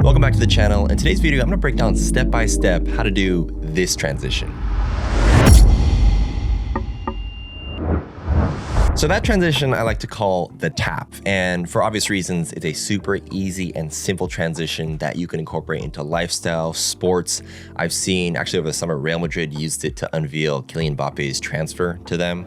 Welcome back to the channel. In today's video, I'm gonna break down step by step how to do this transition. So that transition I like to call the tap, and for obvious reasons, it's a super easy and simple transition that you can incorporate into lifestyle, sports. I've seen, actually over the summer, Real Madrid used it to unveil Kylian Mbappe's transfer to them.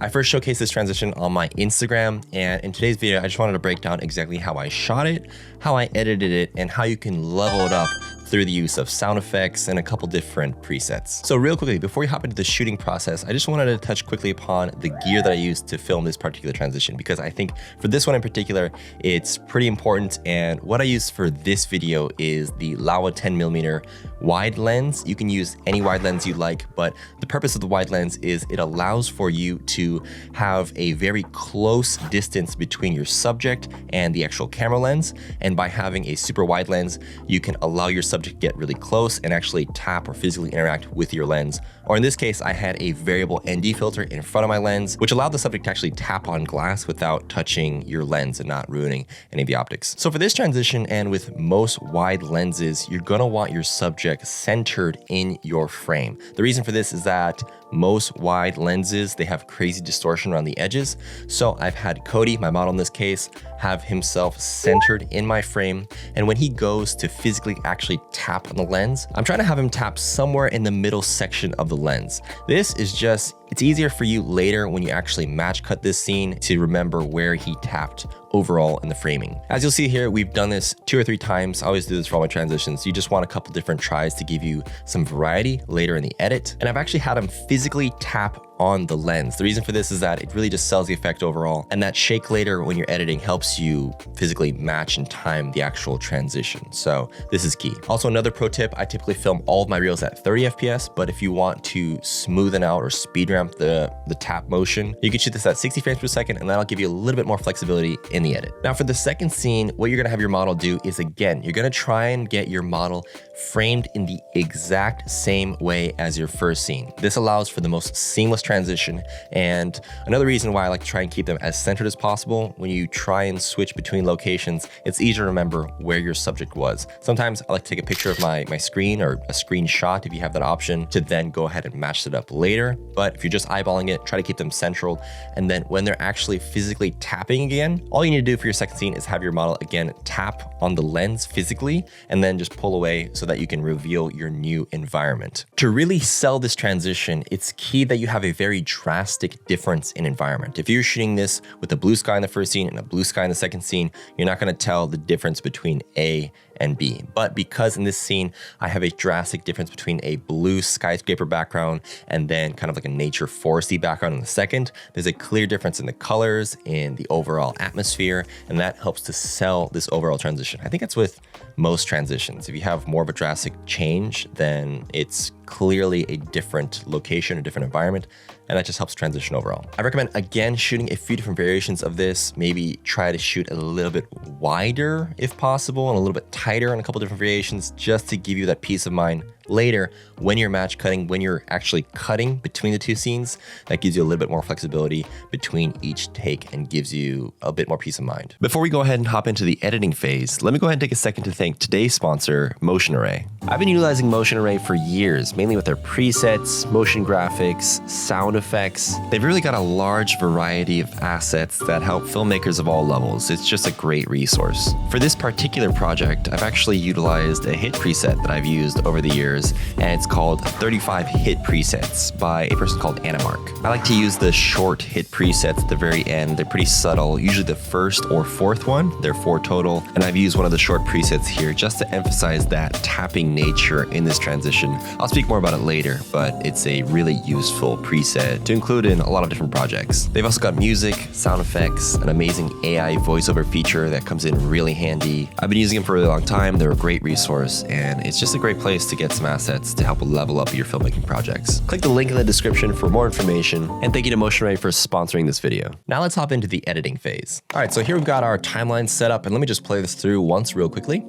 I first showcased this transition on my Instagram, and in today's video, I just wanted to break down exactly how I shot it, how I edited it, and how you can level it up through the use of sound effects and a couple different presets. So real quickly, before we hop into the shooting process, I just wanted to touch quickly upon the gear that I used to film this particular transition, because I think for this one in particular, it's pretty important. And what I used for this video is the Laowa 10mm wide lens. You can use any wide lens you like, but the purpose of the wide lens is it allows for you to have a very close distance between your subject and the actual camera lens. And by having a super wide lens, you can allow your subject to get really close and actually tap or physically interact with your lens. Or in this case, I had a variable ND filter in front of my lens, which allowed the subject to actually tap on glass without touching your lens and not ruining any of the optics. So for this transition, and with most wide lenses, you're gonna want your subject centered in your frame. The reason for this is that most wide lenses, they have crazy distortion around the edges. So I've had Cody, my model in this case, have himself centered in my frame. And when he goes to physically actually tap on the lens, I'm trying to have him tap somewhere in the middle section of the lens. This is just, it's easier for you later when you actually match cut this scene to remember where he tapped overall in the framing. As you'll see here, we've done this 2 or 3 times. I always do this for all my transitions. You just want a couple different tries to give you some variety later in the edit. And I've actually had him physically tap on the lens. The reason for this is that it really just sells the effect overall, and that shake later when you're editing helps you physically match and time the actual transition. So this is key. Also, another pro tip, I typically film all of my reels at 30 FPS, but if you want to smoothen out or speed ramp the tap motion, you can shoot this at 60 frames per second, and that'll give you a little bit more flexibility in the edit. Now for the second scene, what you're gonna have your model do is, again, you're gonna try and get your model framed in the exact same way as your first scene. This allows for the most seamless transition. And another reason why I like to try and keep them as centered as possible, when you try and switch between locations, it's easier to remember where your subject was. Sometimes I like to take a picture of my screen, or a screenshot if you have that option, to then go ahead and match it up later. But if you're just eyeballing it, try to keep them central. And then when they're actually physically tapping again, all you need to do for your second scene is have your model again tap on the lens physically, and then just pull away so that you can reveal your new environment. To really sell this transition, it's key that you have a very drastic difference in environment. If you're shooting this with a blue sky in the first scene and a blue sky in the second scene, you're not gonna tell the difference between A and B. But because in this scene, I have a drastic difference between a blue skyscraper background and then kind of like a nature foresty background in the second, there's a clear difference in the colors, in the overall atmosphere, and that helps to sell this overall transition. I think it's with most transitions. If you have more of a drastic change, then it's clearly a different location, a different environment, and that just helps transition overall. I recommend, again, shooting a few different variations of this. Maybe try to shoot a little bit wider if possible, and a little bit tighter on a couple different variations, just to give you that peace of mind later when you're match cutting, when you're actually cutting between the two scenes. That gives you a little bit more flexibility between each take and gives you a bit more peace of mind. Before we go ahead and hop into the editing phase, let me go ahead and take a second to thank today's sponsor, Motion Array. I've been utilizing Motion Array for years, mainly with their presets, motion graphics, sound effects. They've really got a large variety of assets that help filmmakers of all levels. It's just a great resource. For this particular project, I've actually utilized a hit preset that I've used over the years, and it's called 35 Hit Presets by a person called Anamark. I like to use the short hit presets at the very end. They're pretty subtle, usually the first or fourth one. There are 4 total, and I've used one of the short presets here just to emphasize that tapping nature in this transition. I'll speak more about it later, but it's a really useful preset to include in a lot of different projects. They've also got music, sound effects, an amazing AI voiceover feature that comes in really handy. I've been using them for a really long time. They're a great resource, and it's just a great place to get some assets to help level up your filmmaking projects. Click the link in the description for more information, and thank you to Motion Array for sponsoring this video. Now let's hop into the editing phase. All right, so here we've got our timeline set up, and let me just play this through once real quickly.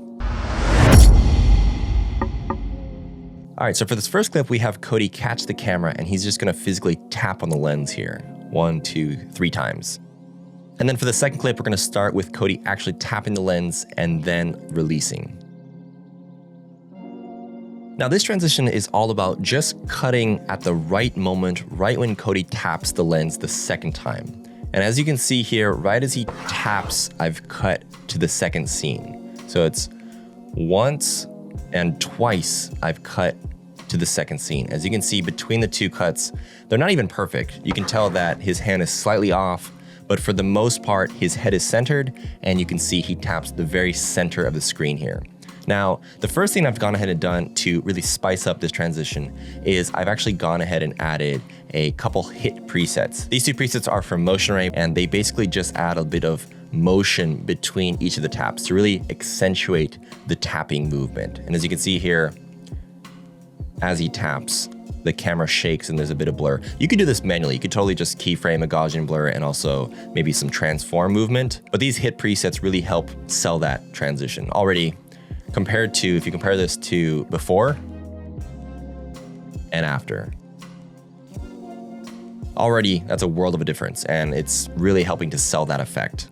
All right, so for this first clip, we have Cody catch the camera, and he's just gonna physically tap on the lens here. 1, 2, 3 times. And then for the second clip, we're gonna start with Cody actually tapping the lens and then releasing. Now this transition is all about just cutting at the right moment, right when Cody taps the lens the second time. And as you can see here, right as he taps, I've cut to the second scene. So it's once and twice I've cut to the second scene. As you can see between the two cuts, they're not even perfect. You can tell that his hand is slightly off, but for the most part, his head is centered, and you can see he taps the very center of the screen here. Now, the first thing I've gone ahead and done to really spice up this transition is I've actually gone ahead and added a couple hit presets. These two presets are from Motion Ray, and they basically just add a bit of motion between each of the taps to really accentuate the tapping movement. And as you can see here, as he taps, the camera shakes and there's a bit of blur. You could do this manually. You could totally just keyframe a Gaussian blur and also maybe some transform movement. But these hit presets really help sell that transition. Already, compared to, if you compare this to before and after, already that's a world of a difference, and it's really helping to sell that effect.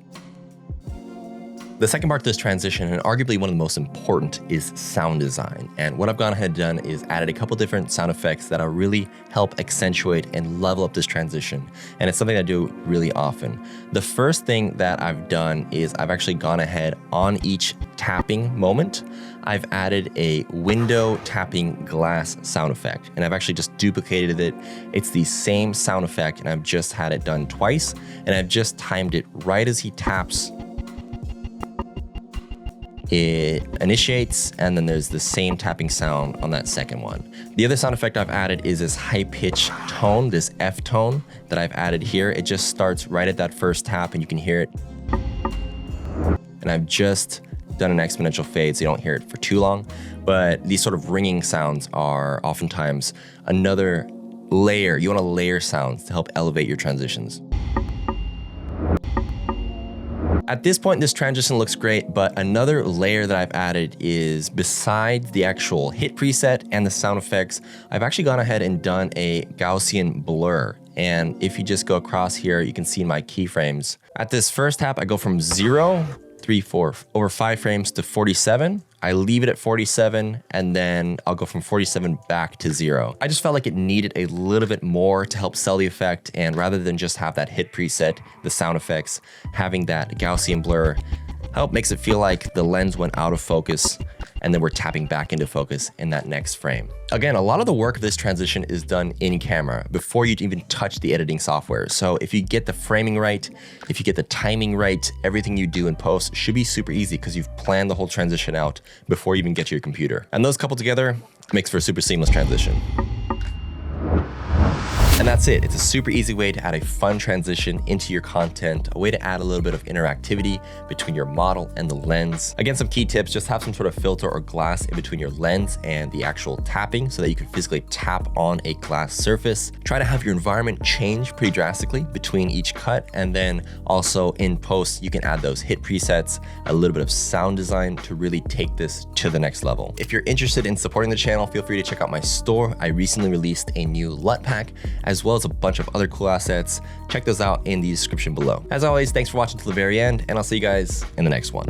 The second part of this transition, and arguably one of the most important, is sound design. And what I've gone ahead and done is added a couple different sound effects that'll really help accentuate and level up this transition. And it's something I do really often. The first thing that I've done is I've actually gone ahead on each tapping moment, I've added a window tapping glass sound effect. And I've actually just duplicated it. It's the same sound effect, and I've just had it done twice. And I've just timed it right as he taps. It initiates, and then there's the same tapping sound on that second one. The other sound effect I've added is this high pitch tone, this F tone that I've added here. It just starts right at that first tap, and you can hear it. And I've just done an exponential fade so you don't hear it for too long. But these sort of ringing sounds are oftentimes another layer. You want to layer sounds to help elevate your transitions. At this point, this transition looks great, but another layer that I've added is, besides the actual hit preset and the sound effects, I've actually gone ahead and done a Gaussian blur. And if you just go across here, you can see my keyframes. At this first tap, I go from 0, 3, 4, over 5 frames to 47. I leave it at 47, and then I'll go from 47 back to 0. I just felt like it needed a little bit more to help sell the effect, and rather than just have that hit preset, the sound effects, having that Gaussian blur makes it feel like the lens went out of focus, and then we're tapping back into focus in that next frame. Again, a lot of the work of this transition is done in camera before you even touch the editing software. So if you get the framing right, if you get the timing right, everything you do in post should be super easy because you've planned the whole transition out before you even get to your computer. And those coupled together makes for a super seamless transition. And that's it. It's a super easy way to add a fun transition into your content, a way to add a little bit of interactivity between your model and the lens. Again, some key tips: just have some sort of filter or glass in between your lens and the actual tapping so that you can physically tap on a glass surface. Try to have your environment change pretty drastically between each cut, and then also in post, you can add those hit presets, a little bit of sound design to really take this to the next level. If you're interested in supporting the channel, feel free to check out my store. I recently released a new LUT pack, as well as a bunch of other cool assets. Check those out in the description below. As always, thanks for watching till the very end, and I'll see you guys in the next one.